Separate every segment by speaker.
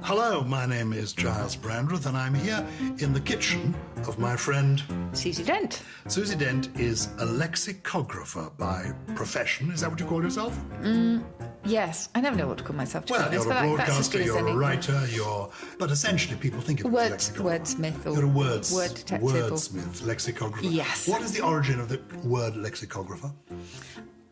Speaker 1: Hello, my name is Gyles Brandreth, and I'm here in the kitchen of my friend
Speaker 2: Susie Dent.
Speaker 1: Susie Dent is a lexicographer by profession. Is that what you call yourself?
Speaker 2: Yes, I never know what to call myself.
Speaker 1: Well, you're a broadcaster, you're a
Speaker 2: anything.
Speaker 1: writer, but essentially people think of you as a lexicographer.
Speaker 2: Wordsmith or
Speaker 1: You're a
Speaker 2: word detective.
Speaker 1: Wordsmith, lexicographer.
Speaker 2: Yes.
Speaker 1: What is the origin of the word lexicographer?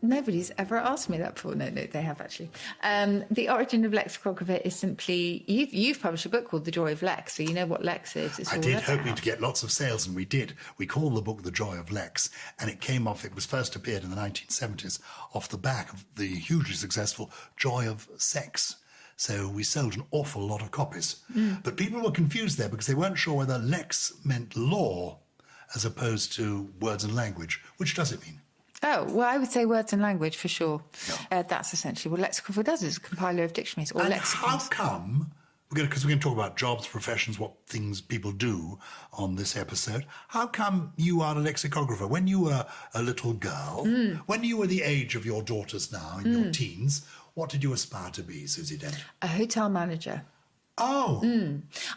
Speaker 2: Nobody's ever asked me that before. No, they have actually. The origin of lexicographer is simply, you've published a book called The Joy of Lex, so you know what Lex is. It's
Speaker 1: I
Speaker 2: all
Speaker 1: did,
Speaker 2: about.
Speaker 1: hoping to get lots of sales, and we did. We called the book The Joy of Lex, and it was first appeared in the 1970s off the back of the hugely successful Joy of Sex. So we sold an awful lot of copies. But people were confused there because they weren't sure whether lex meant law as opposed to words and language. Which does it mean?
Speaker 2: Oh, well, I would say words and language for sure.
Speaker 1: Yeah.
Speaker 2: That's essentially what lexicographer does, is a compiler of dictionaries or
Speaker 1: And
Speaker 2: lexicons.
Speaker 1: how come, because we're going to talk about jobs, professions, what things people do on this episode, how come you are a lexicographer? When you were a little girl, when you were the age of your daughters now, in your teens, what did you aspire to be, Susie Dent?
Speaker 2: A hotel manager.
Speaker 1: Oh.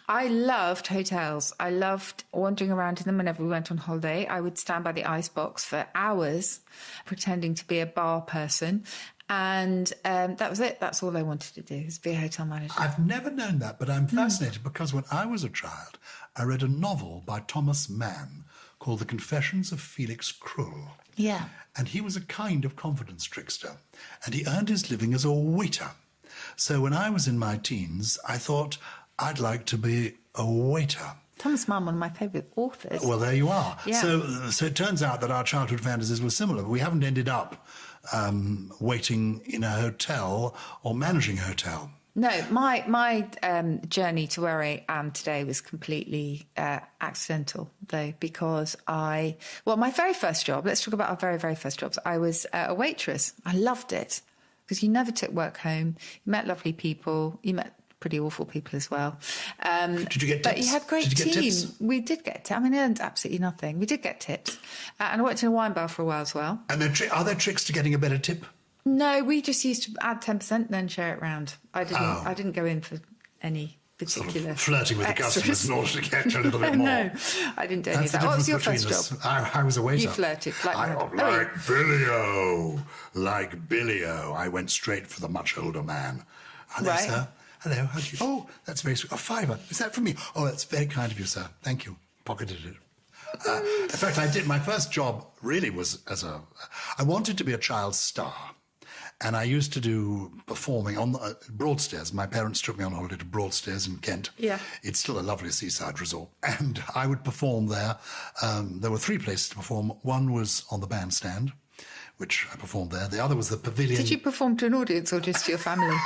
Speaker 2: I loved hotels. I loved wandering around in them whenever we went on holiday. I would stand by the icebox for hours pretending to be a bar person. And that was it. That's all I wanted to do, was be a hotel manager.
Speaker 1: I've never known that, but I'm fascinated because when I was a child, I read a novel by Thomas Mann called The Confessions of Felix Krull.
Speaker 2: Yeah.
Speaker 1: And he was a kind of confidence trickster, and he earned his living as a waiter. So when I was in my teens, I thought I'd like to be a waiter.
Speaker 2: Thomas Mann, one of my favourite authors.
Speaker 1: Well, there you are.
Speaker 2: Yeah.
Speaker 1: So it turns out that our childhood fantasies were similar, but we haven't ended up waiting in a hotel or managing a hotel.
Speaker 2: No, my journey to where I am today was completely accidental, though, because my very first job, let's talk about our very, very first jobs. I was a waitress. I loved it because you never took work home. You met lovely people. You met pretty awful people as well.
Speaker 1: Did you get tips?
Speaker 2: But you had a great
Speaker 1: Did you get
Speaker 2: team.
Speaker 1: tips?
Speaker 2: We did get tips. I mean, I earned absolutely nothing. We did get tips. And I worked in a wine bar for a while as well.
Speaker 1: And are there tricks to getting a better tip?
Speaker 2: No, we just used to add 10% and then share it round. I didn't go in for any particular
Speaker 1: Sort of flirting with
Speaker 2: extras.
Speaker 1: the customers in order to get a little bit more.
Speaker 2: No, I didn't do any of
Speaker 1: That's the
Speaker 2: that. What was your
Speaker 1: difference
Speaker 2: first
Speaker 1: between
Speaker 2: job?
Speaker 1: us. I was a waiter.
Speaker 2: You flirted
Speaker 1: Like Billy-O. I went straight for the much older man. Hello,
Speaker 2: Right.
Speaker 1: sir. Hello, how do you... Oh, that's very sweet. A fiver. Is that from me? Oh, that's very kind of you, sir. Thank you. Pocketed it. In fact, my first job really was I wanted to be a child star. And I used to do performing on Broadstairs. My parents took me on holiday to Broadstairs in Kent.
Speaker 2: Yeah.
Speaker 1: It's still a lovely seaside resort. And I would perform there. There were 3 places to perform. One was on the bandstand, which I performed there. The other was the pavilion.
Speaker 2: Did you perform to an audience or just to your family?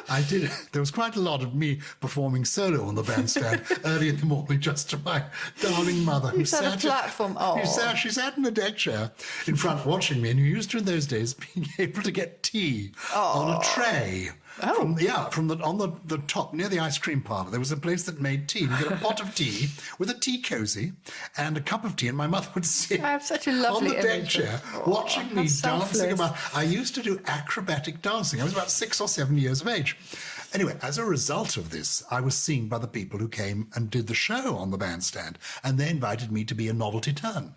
Speaker 1: I did. There was quite a lot of me performing solo on the bandstand early in the morning, just to my darling mother, who
Speaker 2: sat on a platform. Oh,
Speaker 1: she sat in a deck chair in front, watching me, and you used to in those days being able to get tea on a tray. On the top near the ice cream parlour, there was a place that made tea. You get a pot of tea with a tea cosy and a cup of tea, and my mother would sit
Speaker 2: I have such a lovely
Speaker 1: on the deck
Speaker 2: image
Speaker 1: chair watching me
Speaker 2: that's
Speaker 1: dancing
Speaker 2: selfless.
Speaker 1: about. I used to do acrobatic dancing. I was about 6 or 7 years of age. Anyway, as a result of this, I was seen by the people who came and did the show on the bandstand, and they invited me to be a novelty turn.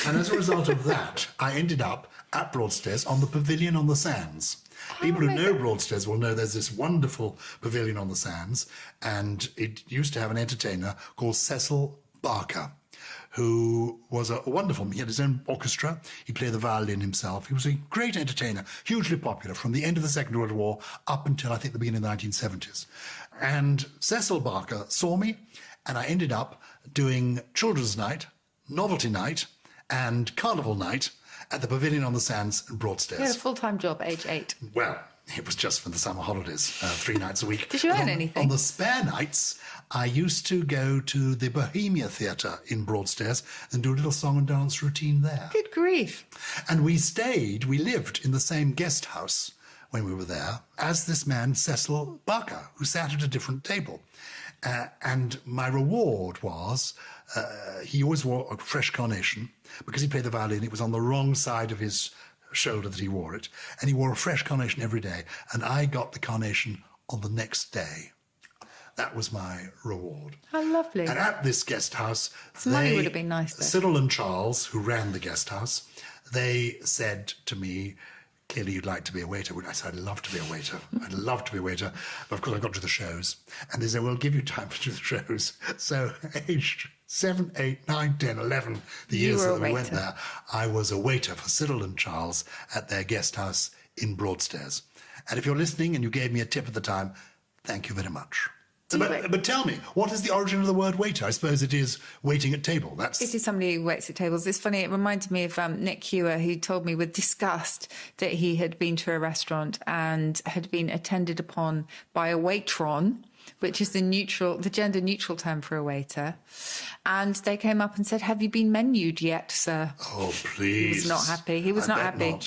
Speaker 1: And as a result of that, I ended up at Broadstairs on the pavilion on the sands. People who know Broadstairs will know there's this wonderful pavilion on the sands, and it used to have an entertainer called Cecil Barker, who was a wonderful, he had his own orchestra, he played the violin himself, he was a great entertainer, hugely popular from the end of the Second World War up until I think the beginning of the 1970s. And Cecil Barker saw me, and I ended up doing Children's Night, Novelty Night, and Carnival Night at the Pavilion on the Sands in Broadstairs.
Speaker 2: You had a full-time job, age 8.
Speaker 1: Well, it was just for the summer holidays, 3 nights a week.
Speaker 2: Did you earn anything?
Speaker 1: On the spare nights, I used to go to the Bohemia Theatre in Broadstairs and do a little song and dance routine there.
Speaker 2: Good grief.
Speaker 1: And we lived in the same guest house when we were there as this man, Cecil Barker, who sat at a different table. And my reward was, he always wore a fresh carnation. Because he played the violin, it was on the wrong side of his shoulder that he wore it. And he wore a fresh carnation every day. And I got the carnation on the next day. That was my reward.
Speaker 2: How lovely.
Speaker 1: And at this guest house,
Speaker 2: Some money would have been nice, though.
Speaker 1: Cyril and Charles, who ran the guest house, they said to me, clearly you'd like to be a waiter. I said, I'd love to be a waiter. I'd love to be a waiter. But of course, I got to the shows. And they said, we'll give you time to do the shows. So aged 7, 8, 9, 10, 11, the
Speaker 2: You
Speaker 1: years
Speaker 2: were a
Speaker 1: that we went
Speaker 2: waiter.
Speaker 1: there, I was a waiter for Cyril and Charles at their guest house in Broadstairs. And if you're listening and you gave me a tip at the time, thank you very much. But tell me, what is the origin of the word waiter? I suppose it is waiting at table.
Speaker 2: It is somebody who waits at tables. It's funny, it reminded me of Nick Hewer, who told me with disgust that he had been to a restaurant and had been attended upon by a waitron, which is the gender neutral term for a waiter. And they came up and said, have you been menued yet, sir?
Speaker 1: Oh, please.
Speaker 2: He was not happy. He was not happy.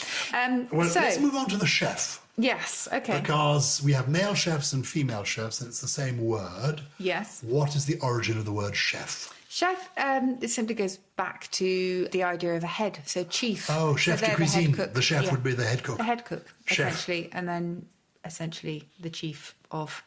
Speaker 1: Well, let's move on to the chef.
Speaker 2: Yes, okay.
Speaker 1: Because we have male chefs and female chefs, and it's the same word.
Speaker 2: Yes.
Speaker 1: What is the origin of the word chef?
Speaker 2: Chef, it simply goes back to the idea of a head, so chief.
Speaker 1: Oh, chef
Speaker 2: so
Speaker 1: de
Speaker 2: they're
Speaker 1: cuisine.
Speaker 2: The, head cook.
Speaker 1: The chef would be the head cook.
Speaker 2: The head cook,
Speaker 1: Chef.
Speaker 2: essentially, and then essentially the chief of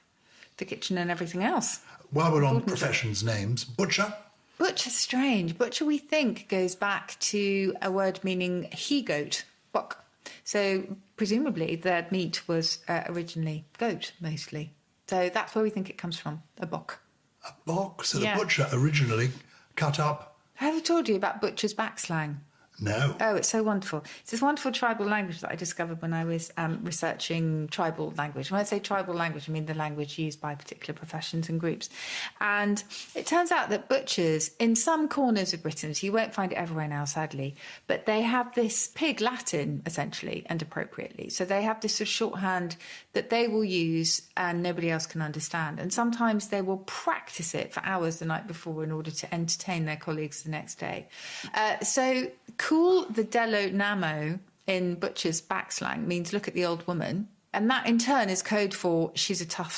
Speaker 2: the kitchen and everything else.
Speaker 1: While we're on professions names, butcher.
Speaker 2: Butcher's strange. Butcher, we think, goes back to a word meaning he-goat, bok. So presumably their meat was originally goat, mostly. So that's where we think it comes from, a bok.
Speaker 1: A bok. So
Speaker 2: Yeah.
Speaker 1: the butcher originally cut up.
Speaker 2: Have I told you about butcher's back slang?
Speaker 1: No.
Speaker 2: Oh, it's so wonderful. It's this wonderful tribal language that I discovered when I was researching tribal language. When I say tribal language, I mean the language used by particular professions and groups. And it turns out that butchers, in some corners of Britain, so you won't find it everywhere now, sadly, but they have this pig Latin, essentially, and appropriately. So they have this sort of shorthand that they will use and nobody else can understand. And sometimes they will practice it for hours the night before in order to entertain their colleagues the next day. So cool the dello namo in butcher's back slang means look at the old woman. And that in turn is code for she's a tough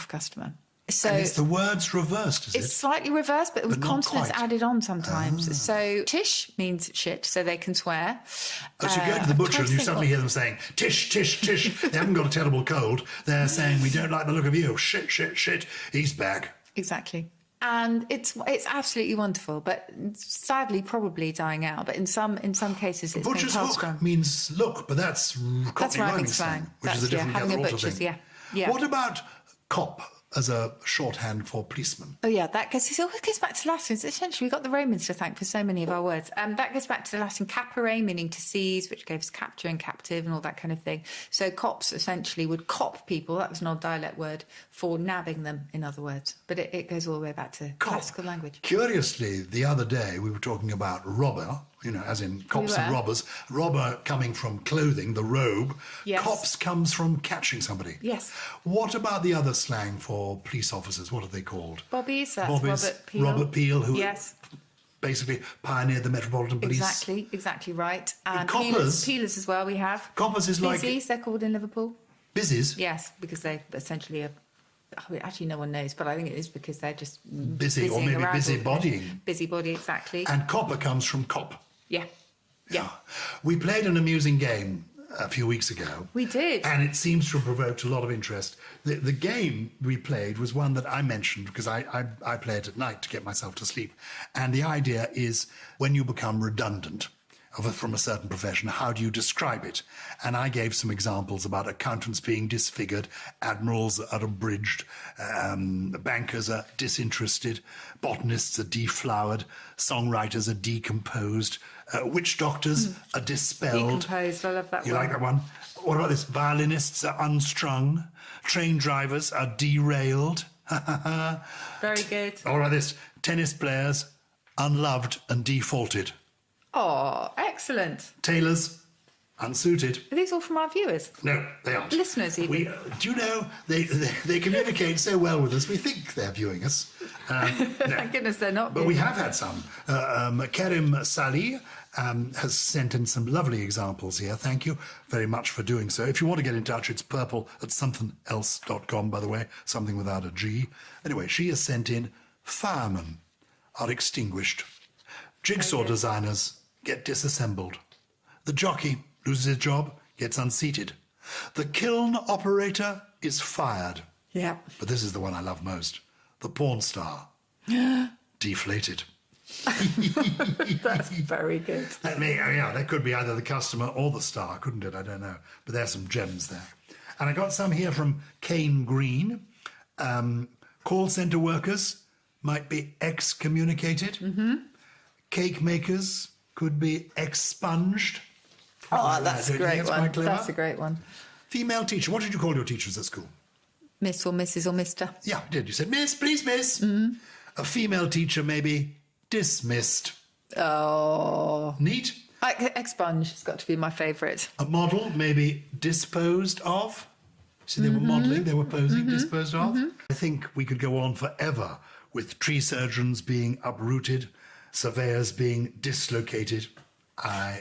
Speaker 2: customer. So
Speaker 1: And it's the words reversed, is
Speaker 2: it's
Speaker 1: it?
Speaker 2: slightly reversed, but with
Speaker 1: not
Speaker 2: consonants
Speaker 1: quite.
Speaker 2: added on sometimes. So tish means shit, so they can swear.
Speaker 1: As you go to the butcher and you suddenly hear them saying, tish, tish, tish. They haven't got a terrible cold. They're saying, we don't like the look of you. Shit, shit, shit. He's back.
Speaker 2: Exactly. And it's absolutely wonderful, but sadly probably dying out. But in some cases it's been
Speaker 1: Butcher's
Speaker 2: passed
Speaker 1: hook
Speaker 2: on.
Speaker 1: means look, but that's Cockney
Speaker 2: rhyming
Speaker 1: rhyming
Speaker 2: slang.
Speaker 1: slang, which is a
Speaker 2: That's, yeah,
Speaker 1: different
Speaker 2: having a
Speaker 1: alter
Speaker 2: butcher's,
Speaker 1: thing.
Speaker 2: yeah.
Speaker 1: What about cop as a shorthand for policeman?
Speaker 2: Oh yeah, it always goes back to Latin. It's essentially, we've got the Romans to thank for so many of our words. That goes back to the Latin capere, meaning to seize, which gave us capture and captive and all that kind of thing. So cops essentially would cop people. That was an old dialect word for nabbing them, in other words. But it goes all the way back to classical language.
Speaker 1: Curiously, the other day we were talking about robber, as in cops and robbers. Robber coming from clothing, the robe.
Speaker 2: Yes.
Speaker 1: Cops comes from catching somebody.
Speaker 2: Yes.
Speaker 1: What about the other slang for police officers? What are they called?
Speaker 2: Bobbies, that's
Speaker 1: Bobbies,
Speaker 2: Robert Peel.
Speaker 1: Robert Peel, who
Speaker 2: yes.
Speaker 1: basically pioneered the Metropolitan Police.
Speaker 2: Exactly right. And
Speaker 1: coppers-
Speaker 2: peelers as well we have.
Speaker 1: Coppers is like...
Speaker 2: Busies, they're called in Liverpool.
Speaker 1: Busies?
Speaker 2: Yes, because they essentially are... Actually, no one knows, but I think it is because they're just
Speaker 1: Busy, or maybe busybodying.
Speaker 2: Busybody, exactly.
Speaker 1: And copper comes from cop.
Speaker 2: Yeah.
Speaker 1: We played an amusing game a few weeks ago.
Speaker 2: We did.
Speaker 1: And it seems to have provoked a lot of interest. The game we played was one that I mentioned because I play it at night to get myself to sleep. And the idea is when you become redundant from a certain profession, how do you describe it? And I gave some examples about accountants being disfigured, admirals are abridged, bankers are disinterested, botanists are deflowered, songwriters are decomposed, witch doctors are dispelled.
Speaker 2: Decomposed, I love that
Speaker 1: You
Speaker 2: one.
Speaker 1: like that one? What about this? Violinists are unstrung, train drivers are derailed.
Speaker 2: Very good.
Speaker 1: All right, this tennis players unloved and defaulted.
Speaker 2: Oh, excellent.
Speaker 1: Tailors, unsuited.
Speaker 2: Are these all from our viewers?
Speaker 1: No, they aren't.
Speaker 2: Listeners, even.
Speaker 1: Do you know, they communicate so well with us, we think they're viewing us. No.
Speaker 2: Thank goodness they're not.
Speaker 1: But we have had some. Kerim Salih has sent in some lovely examples here. Thank you very much for doing so. If you want to get in touch, it's purple@somethingelse.com, by the way, something without a G. Anyway, she has sent in firemen are extinguished. Jigsaw designers get disassembled. The jockey loses his job, gets unseated. The kiln operator is fired.
Speaker 2: Yeah.
Speaker 1: But this is the one I love most. The porn star. Deflated.
Speaker 2: That's very good.
Speaker 1: That could be either the customer or the star, couldn't it? I don't know. But there's some gems there. And I got some here from Kane Green. Call centre workers might be excommunicated. Mm-hmm. Cake makers could be expunged.
Speaker 2: Oh, that's a great one.
Speaker 1: Clever.
Speaker 2: That's a great one.
Speaker 1: Female teacher. What did you call your teachers at school?
Speaker 2: Miss or Mrs. or Mr.
Speaker 1: Yeah, I did. You said, Miss, please, Miss. Mm-hmm. A female teacher may be dismissed.
Speaker 2: Oh.
Speaker 1: Neat.
Speaker 2: Expunge has got to be my favourite.
Speaker 1: A model may be disposed of. See, they were modelling, they were posing, disposed of. I think we could go on forever with tree surgeons being uprooted, surveyors being dislocated.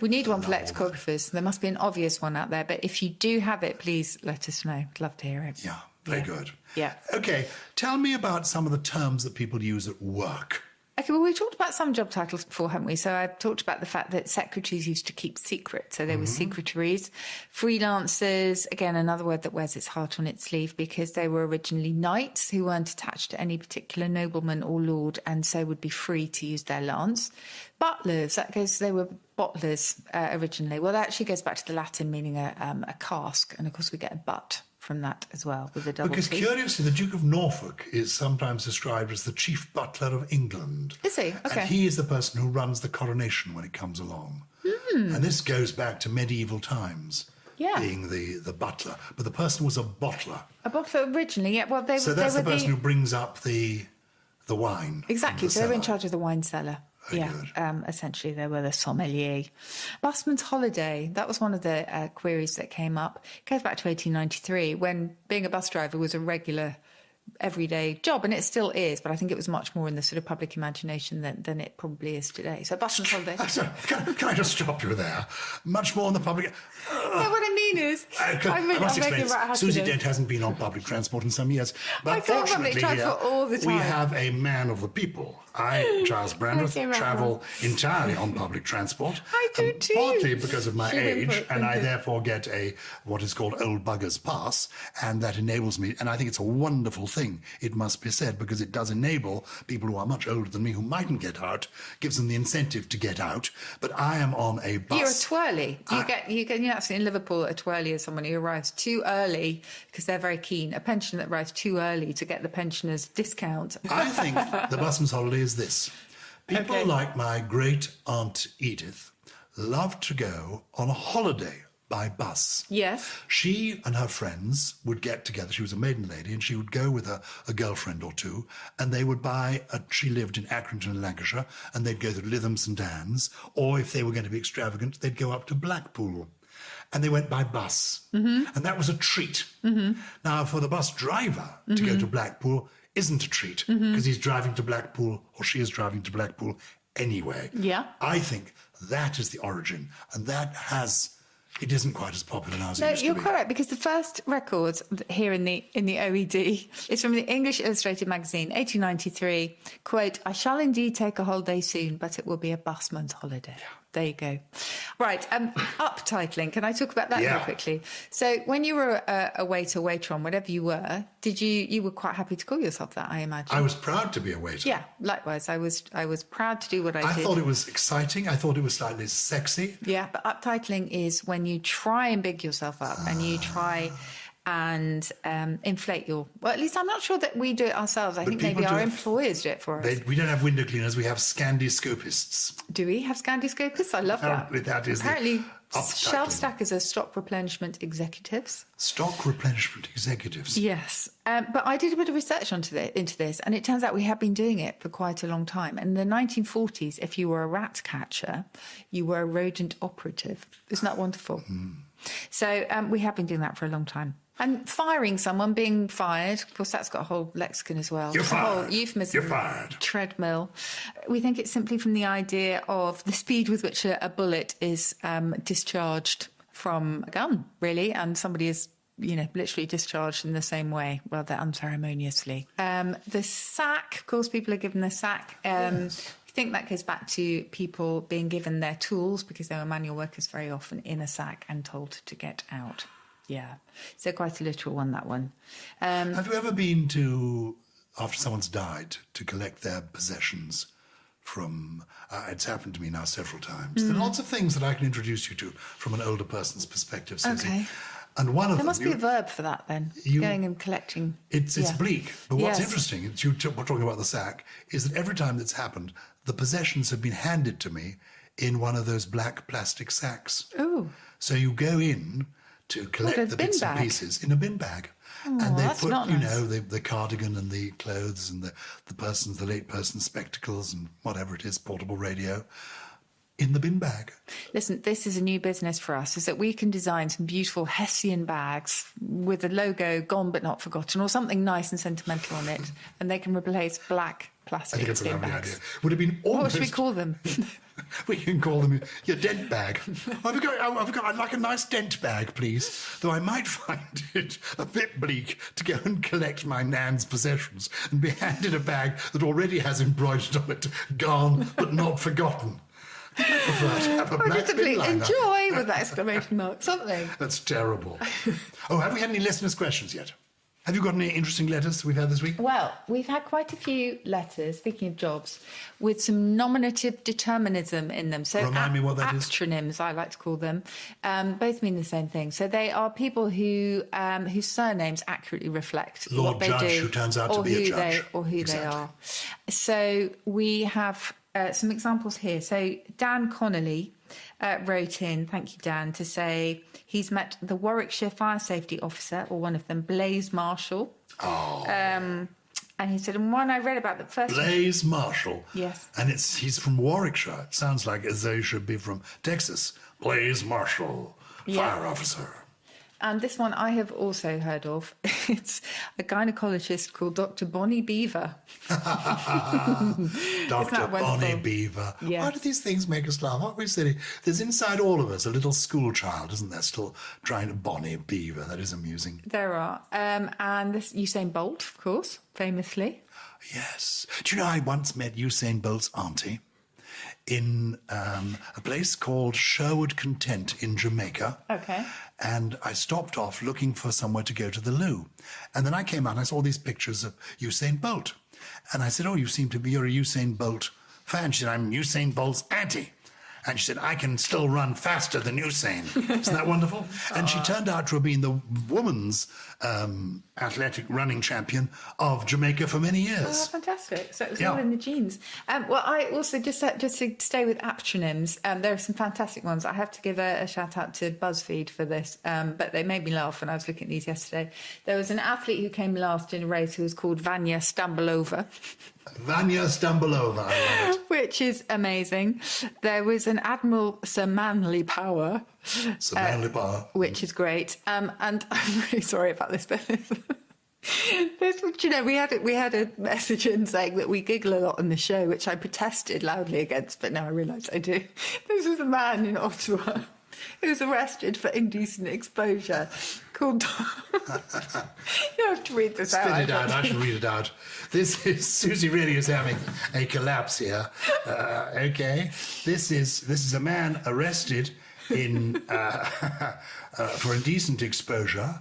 Speaker 2: We need one for lexicographers. There must be an obvious one out there, but if you do have it, please let us know. I'd love to hear it.
Speaker 1: Yeah, very good.
Speaker 2: Yeah.
Speaker 1: Okay, tell me about some of the terms that people use at work.
Speaker 2: Okay, well, we talked about some job titles before, haven't we? So I've talked about the fact that secretaries used to keep secret. So they were secretaries. Freelancers, again, another word that wears its heart on its sleeve because they were originally knights who weren't attached to any particular nobleman or lord and so would be free to use their lance. Butlers, they were bottlers originally. Well, that actually goes back to the Latin meaning a cask. And of course, we get a butt from that as well with a double
Speaker 1: Because
Speaker 2: T.
Speaker 1: curiously, the Duke of Norfolk is sometimes described as the chief butler of England.
Speaker 2: Is he? Okay.
Speaker 1: And he is the person who runs the coronation when it comes along. And this goes back to medieval times, being the butler. But the person was a bottler.
Speaker 2: A bottler originally, yeah. Well,
Speaker 1: so that's the person who brings up the wine.
Speaker 2: Exactly.
Speaker 1: The
Speaker 2: So they were in
Speaker 1: cellar.
Speaker 2: charge of the wine cellar.
Speaker 1: Very good.
Speaker 2: Essentially, they were the sommelier. Busman's holiday, that was one of the queries that came up. It goes back to 1893 when being a bus driver was a regular everyday job, and it still is, but I think it was much more in the sort of public imagination than it probably is today. So busman's holiday.
Speaker 1: Sorry, can I just stop you there? Much more on the public...
Speaker 2: No, what I mean is,
Speaker 1: I must explain, Susie Dent hasn't been on public transport in some years. But
Speaker 2: I go on public transport all the time.
Speaker 1: We have a man of the people. I, Gyles Brandreth, travel entirely on public transport.
Speaker 2: I do too.
Speaker 1: Partly because of my age,
Speaker 2: Input,
Speaker 1: and I therefore get what is called old bugger's pass, and that enables me, and I think it's a wonderful thing, it must be said, because it does enable people who are much older than me who mightn't get out, gives them the incentive to get out. But I am on a bus.
Speaker 2: You're a twirly. You get in Liverpool, a twirly is someone who arrives too early because they're very keen. A pensioner that arrives too early to get the pensioner's discount.
Speaker 1: I think the busman's holiday is this. People like my great Aunt Edith loved to go on a holiday by bus.
Speaker 2: Yes.
Speaker 1: She and her friends would get together. She was a maiden lady, and she would go with a girlfriend or two, and they would buy she lived in Accrington in Lancashire, and they'd go to Lytham St Anne's, or if they were going to be extravagant, they'd go up to Blackpool. And they went by bus. And that was a treat. Now, for the bus driver to go to Blackpool isn't a treat, because he's driving to Blackpool, or she is driving to Blackpool anyway.
Speaker 2: Yeah.
Speaker 1: I think that is the origin, and it isn't quite as popular now as it used to be.
Speaker 2: No, you're correct, because the first record here in the OED is from the English Illustrated magazine, 1893. Quote, "I shall indeed take a holiday soon, but it will be a busman's holiday." Yeah. There you go. Right, uptitling. Can I talk about that very quickly? So when you were a waiter on whatever you were, you were quite happy to call yourself that, I imagine?
Speaker 1: I was proud to be a waiter.
Speaker 2: Yeah, likewise. I was proud to do what I did.
Speaker 1: I thought it was exciting. I thought it was slightly sexy.
Speaker 2: Yeah, but uptitling is when you try and big yourself up and you try and inflate well, at least I'm not sure that we do it ourselves. I think maybe our employers do it for us.
Speaker 1: We don't have window cleaners, we have scandiscopists.
Speaker 2: Do we have scandiscopists? I love
Speaker 1: Apparently
Speaker 2: that.
Speaker 1: Apparently
Speaker 2: shelf stackers are stock replenishment executives.
Speaker 1: Stock replenishment executives?
Speaker 2: Yes. But I did a bit of research into this, and it turns out we have been doing it for quite a long time. In the 1940s, if you were a rat catcher, you were a rodent operative. Isn't that wonderful? So we have been doing that for a long time. And firing someone, being fired, of course, that's got a whole lexicon as well.
Speaker 1: You're fired.
Speaker 2: A whole euphemism.
Speaker 1: You're fired.
Speaker 2: Treadmill. We think it's simply from the idea of the speed with which a bullet is discharged from a gun, really, and somebody is literally discharged in the same way, rather unceremoniously. The sack, of course, people are given the sack.
Speaker 1: Yes.
Speaker 2: I think that goes back to people being given their tools because they were manual workers very often in a sack and told to get out. Yeah. So quite a literal one, that one.
Speaker 1: Have you ever been to, after someone's died, to collect their possessions from, it's happened to me now several times. There are lots of things that I can introduce you to from an older person's perspective, Susie.
Speaker 2: Okay.
Speaker 1: And one of
Speaker 2: There
Speaker 1: them...
Speaker 2: must be a verb for that then, going and collecting.
Speaker 1: It's bleak. But what's
Speaker 2: Yes.
Speaker 1: interesting, we're talking about the sack, is that every time that's happened, the possessions have been handed to me in one of those black plastic sacks.
Speaker 2: Oh.
Speaker 1: So you go in to collect
Speaker 2: a
Speaker 1: the
Speaker 2: bin
Speaker 1: bits and
Speaker 2: bag.
Speaker 1: pieces in a bin bag.
Speaker 2: Oh,
Speaker 1: and they
Speaker 2: that's
Speaker 1: put,
Speaker 2: not
Speaker 1: you
Speaker 2: nice.
Speaker 1: know, the cardigan and the clothes and the late person's spectacles and whatever it is, portable radio, in the bin bag.
Speaker 2: Listen, this is a new business for us, is that we can design some beautiful Hessian bags with the logo Gone But Not Forgotten or something nice and sentimental on it, and they can replace black
Speaker 1: I
Speaker 2: plastic
Speaker 1: think it's a
Speaker 2: bin
Speaker 1: lovely
Speaker 2: bags.
Speaker 1: idea. Would have been
Speaker 2: What
Speaker 1: almost...
Speaker 2: should we call them?
Speaker 1: We can call them your dent bag. I'd like a nice dent bag, please. Though I might find it a bit bleak to go and collect my nan's possessions and be handed a bag that already has embroidered on it, Gone But Not Forgotten. I prefer to have a
Speaker 2: Or
Speaker 1: black
Speaker 2: just a
Speaker 1: bin
Speaker 2: big
Speaker 1: liner.
Speaker 2: enjoy with an exclamation mark, something.
Speaker 1: That's terrible. Oh, have we had any listeners' questions yet? Have you got any interesting letters we've had this week?
Speaker 2: Well, we've had quite a few letters, speaking of jobs, with some nominative determinism in them. So
Speaker 1: Remind me what that is.
Speaker 2: acronyms, I like to call them. Both mean the same thing. So they are people who whose surnames accurately reflect
Speaker 1: Lord
Speaker 2: what they
Speaker 1: Judge,
Speaker 2: do,
Speaker 1: who turns out to
Speaker 2: or
Speaker 1: be a
Speaker 2: who
Speaker 1: judge.
Speaker 2: or who
Speaker 1: Exactly.
Speaker 2: they are. So we have some examples here. So Dan Connolly wrote in, thank you, Dan, to say he's met the Warwickshire Fire Safety Officer, or one of them, Blaise Marshall.
Speaker 1: Oh.
Speaker 2: And he said, and one I read about the first...
Speaker 1: Blaise Marshall.
Speaker 2: Yes.
Speaker 1: And he's from Warwickshire. It sounds like as though he should be from Texas. Blaise Marshall, fire officer.
Speaker 2: And this one I have also heard of. It's a gynecologist called Dr. Bonnie Beaver.
Speaker 1: Dr. Bonnie
Speaker 2: wonderful?
Speaker 1: Beaver.
Speaker 2: Yes.
Speaker 1: Why do these things make us laugh? Aren't we silly? There's inside all of us a little school child, isn't there? Still trying to Bonnie Beaver. That is amusing.
Speaker 2: There are. And this Usain Bolt, of course, famously.
Speaker 1: Yes. Do you know I once met Usain Bolt's auntie in a place called Sherwood Content in Jamaica.
Speaker 2: Okay.
Speaker 1: And I stopped off looking for somewhere to go to the loo. And then I came out and I saw these pictures of Usain Bolt. And I said, oh, you're a Usain Bolt fan. She said, I'm Usain Bolt's auntie. And she said, I can still run faster than Usain. Isn't that wonderful? And she turned out to have been the woman's athletic running champion of Jamaica for many
Speaker 2: Oh,
Speaker 1: years.
Speaker 2: fantastic. So it was
Speaker 1: Yeah.
Speaker 2: all in the genes. Well, I also, just to stay with acronyms, there are some fantastic ones. I have to give a shout out to BuzzFeed for this, but they made me laugh when I was looking at these yesterday. There was an athlete who came last in a race who was called Vanya Stambolova.
Speaker 1: Vanya Stambolova, I love it.
Speaker 2: Which is amazing. There was an Admiral Sir Manly Power,
Speaker 1: So manly power.
Speaker 2: which is great. And I'm really sorry about this, but this, you know, we had a message in saying that we giggle a lot on the show, which I protested loudly against, but now I realise I do. This was a man in Ottawa who was arrested for indecent exposure called... You have to read this out.
Speaker 1: Spit it out. I should read it out. This is Susie really is having a collapse here. Okay, this is a man arrested in for indecent exposure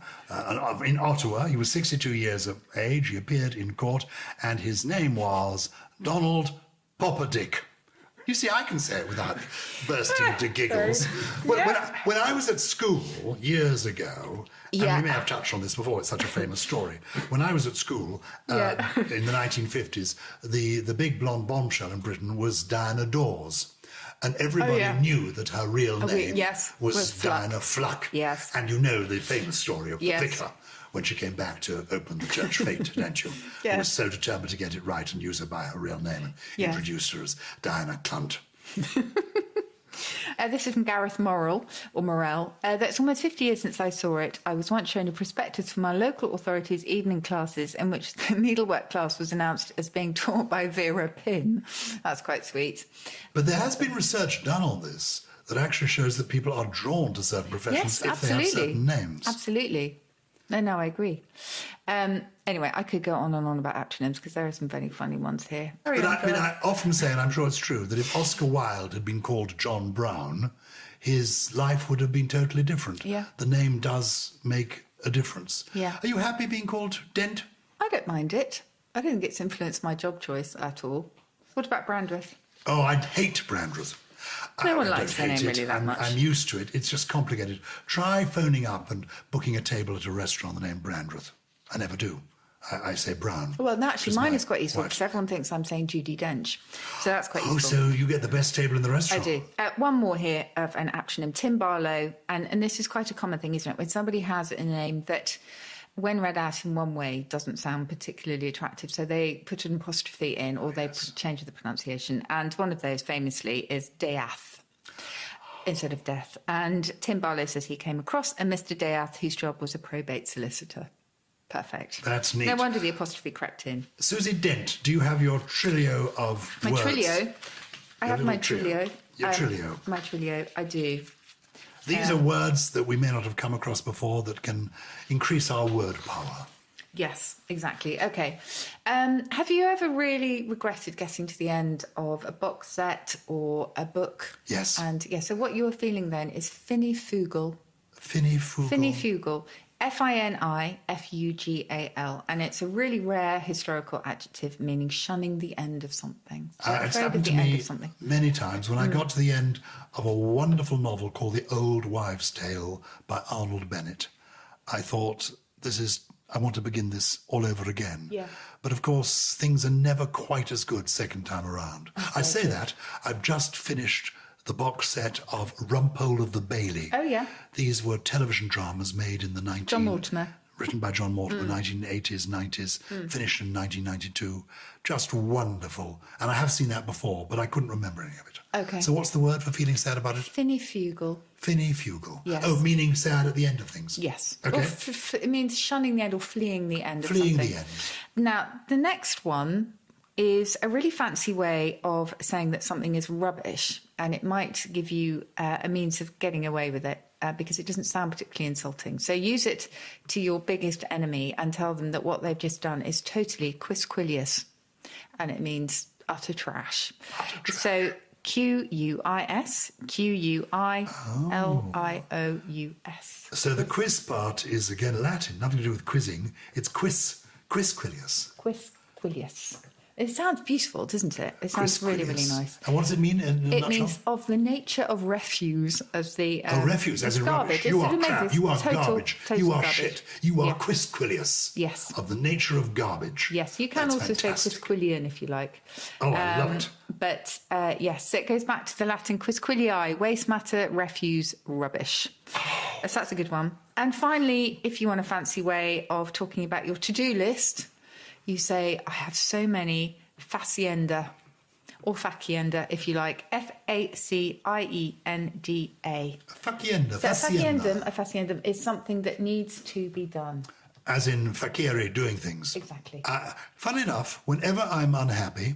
Speaker 1: in Ottawa. He was 62 years of age. He appeared in court, and his name was Donald Poppadick. You see, I can say it without bursting into giggles. When I was at school years ago, and we may have touched on this before, it's such a famous story. When I was at school in the 1950s, the big blonde bombshell in Britain was Diana Dawes. And everybody knew that her real name was Diana Fluck.
Speaker 2: Yes.
Speaker 1: And you know the famous story of the
Speaker 2: Yes.
Speaker 1: vicar when she came back to open the church fete, don't you?
Speaker 2: Yes.
Speaker 1: Who was so determined to get it right and use her by her real name and introduced her as Diana Cunt.
Speaker 2: This is from Gareth Morrell. That's almost 50 years since I saw it. I was once shown a prospectus for my local authority's evening classes in which the needlework class was announced as being taught by Vera Pinn. That's quite sweet.
Speaker 1: But there has been research done on this that actually shows that people are drawn to certain professions
Speaker 2: Yes,
Speaker 1: if they have certain names.
Speaker 2: Absolutely. No, I agree. Anyway, I could go on and on about acronyms because there are some very funny ones here.
Speaker 1: But I often say, and I'm sure it's true, that if Oscar Wilde had been called John Brown, his life would have been totally different.
Speaker 2: Yeah.
Speaker 1: The name does make a difference.
Speaker 2: Yeah.
Speaker 1: Are you happy being called Dent?
Speaker 2: I don't mind it. I don't think it's influenced my job choice at all. What about Brandreth?
Speaker 1: Oh, I hate Brandreth.
Speaker 2: No one
Speaker 1: I
Speaker 2: likes
Speaker 1: don't
Speaker 2: the
Speaker 1: hate
Speaker 2: name
Speaker 1: it.
Speaker 2: really that much.
Speaker 1: I'm used to it. It's just complicated. Try phoning up and booking a table at a restaurant the name Brandreth. I never do. I say Brown.
Speaker 2: Well, no, actually, mine is quite useful
Speaker 1: wife.
Speaker 2: because everyone thinks I'm saying Judy Dench. So that's quite
Speaker 1: Oh,
Speaker 2: useful.
Speaker 1: so you get the best table in the
Speaker 2: I
Speaker 1: restaurant?
Speaker 2: do. One more here of an acronym. Tim Barlow, and this is quite a common thing, isn't it? When somebody has a name that, when read out in one way, doesn't sound particularly attractive, so they put an apostrophe in or they change the pronunciation. And one of those, famously, is Death instead of death. And Tim Barlow says he came across a Mr. Death whose job was a probate solicitor. Perfect.
Speaker 1: That's neat.
Speaker 2: No wonder the apostrophe crept in.
Speaker 1: Susie Dent, do you have your trilio of
Speaker 2: My
Speaker 1: words?
Speaker 2: trilio. I have
Speaker 1: little
Speaker 2: my
Speaker 1: trio.
Speaker 2: trilio.
Speaker 1: Your trilio.
Speaker 2: My trilio, I do.
Speaker 1: These are words that we may not have come across before that can increase our word power.
Speaker 2: Yes, exactly. Okay. Have you ever really regretted getting to the end of a box set or a book?
Speaker 1: Yes.
Speaker 2: And yeah, so what you're feeling then is finifugal.
Speaker 1: Finifugal.
Speaker 2: Finifugal. Finifugal. And it's a really rare historical adjective meaning shunning the end of something. So
Speaker 1: It's
Speaker 2: afraid
Speaker 1: happened
Speaker 2: of
Speaker 1: to
Speaker 2: the end
Speaker 1: me
Speaker 2: of something.
Speaker 1: many times when I got to the end of a wonderful novel called The Old Wives' Tale by Arnold Bennett. I thought, I want to begin this all over again.
Speaker 2: Yeah.
Speaker 1: But of course, things are never quite as good second time around. I say that, I've just finished the box set of Rumpole of the Bailey.
Speaker 2: Oh, yeah.
Speaker 1: These were television dramas made in the
Speaker 2: John Mortimer.
Speaker 1: Written by John Mortimer, 1980s, 90s, finished in 1992. Just wonderful. And I have seen that before, but I couldn't remember any of it.
Speaker 2: Okay.
Speaker 1: So what's the word for feeling sad about it?
Speaker 2: Finifugal.
Speaker 1: Finifugal.
Speaker 2: Yes.
Speaker 1: Oh, meaning sad at the end of things.
Speaker 2: Yes.
Speaker 1: Okay.
Speaker 2: Or it means shunning the end or fleeing the end of
Speaker 1: Fleeing
Speaker 2: something.
Speaker 1: the end.
Speaker 2: Now, the next one is a really fancy way of saying that something is rubbish, and it might give you a means of getting away with it because it doesn't sound particularly insulting. So use it to your biggest enemy and tell them that what they've just done is totally Quisquilious, and it means utter trash. So Quisquilious.
Speaker 1: So the quiz part is, again, Latin, nothing to do with quizzing. It's Quisquilious.
Speaker 2: Quisquilious. It sounds beautiful, doesn't it? It sounds really, really nice.
Speaker 1: And what does it mean in a
Speaker 2: It
Speaker 1: nutshell?
Speaker 2: means of the nature of refuse, as the
Speaker 1: refuse, as in
Speaker 2: garbage.
Speaker 1: rubbish. You
Speaker 2: It's
Speaker 1: are crap.
Speaker 2: amazing.
Speaker 1: You are
Speaker 2: Total
Speaker 1: garbage. You are
Speaker 2: garbage.
Speaker 1: shit. You are
Speaker 2: Yeah.
Speaker 1: Quisquilious.
Speaker 2: Yes.
Speaker 1: Of the nature of garbage.
Speaker 2: Yes, you can
Speaker 1: That's
Speaker 2: also
Speaker 1: fantastic.
Speaker 2: say Quisquilian if you like.
Speaker 1: Oh, I love it.
Speaker 2: But yes, so it goes back to the Latin Quisquilii, waste matter, refuse, rubbish. So that's a good one. And finally, if you want a fancy way of talking about your to-do list, you say, I have so many facienda, or facienda, if you like, Facienda.
Speaker 1: Facienda.
Speaker 2: So
Speaker 1: Facienda.
Speaker 2: a faciendum is something that needs to be done.
Speaker 1: As in facere, doing things.
Speaker 2: Exactly.
Speaker 1: Fun enough, whenever I'm unhappy,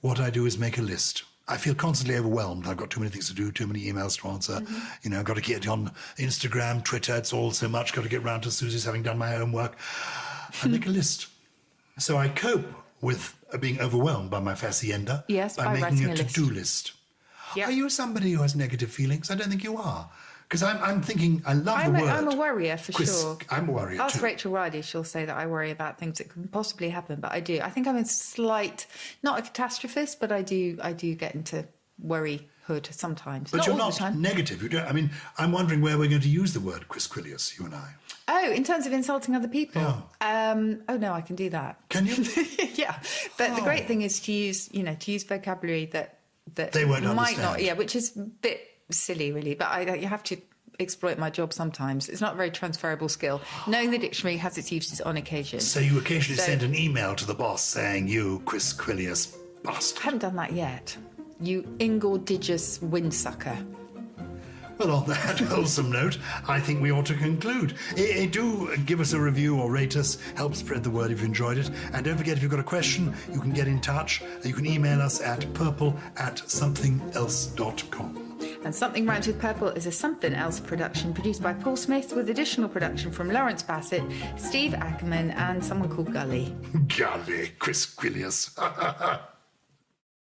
Speaker 1: what I do is make a list. I feel constantly overwhelmed. I've got too many things to do, too many emails to answer. You know, I've got to get on Instagram, Twitter. It's all so much. Got to get round to Susie's having done my homework. I make a list. So I cope with being overwhelmed by my facienda
Speaker 2: Yes, by
Speaker 1: making
Speaker 2: writing
Speaker 1: a
Speaker 2: a list.
Speaker 1: to-do list.
Speaker 2: Yeah.
Speaker 1: Are you somebody who has negative feelings? I don't think you are. Because I'm thinking, I love the word.
Speaker 2: I'm a worrier for sure.
Speaker 1: I'm a worrier
Speaker 2: Ask
Speaker 1: too.
Speaker 2: Rachel Riley, she'll say that I worry about things that can possibly happen, but I do. I think I'm a slight, not a catastrophist, but I do get into worryhood sometimes.
Speaker 1: But you're
Speaker 2: all
Speaker 1: not
Speaker 2: the time.
Speaker 1: negative. You don't. I mean, I'm wondering where we're going to use the word Quisquilious, you and I.
Speaker 2: Oh, in terms of insulting other people?
Speaker 1: Yeah.
Speaker 2: Oh no, I can do that.
Speaker 1: Can you?
Speaker 2: Yeah. But the great thing is to use vocabulary that
Speaker 1: They won't
Speaker 2: might
Speaker 1: understand.
Speaker 2: not, yeah, which is a bit silly really, but you have to exploit my job sometimes. It's not a very transferable skill. Knowing the dictionary has its uses on occasion.
Speaker 1: So you occasionally send an email to the boss saying, you Quisquilious
Speaker 2: I
Speaker 1: bastard.
Speaker 2: haven't done that yet. You ingordigious windsucker.
Speaker 1: Well, on that wholesome note, I think we ought to conclude. Do give us a review or rate us. Help spread the word if you enjoyed it. And don't forget, if you've got a question, you can get in touch. You can email us at purple@somethingelse.com.
Speaker 2: And Something Rhymes with Purple is a Somethin Else production produced by Paul Smith with additional production from Lawrence Bassett, Steve Ackerman and someone called Gully.
Speaker 1: Golly, Quisquilious.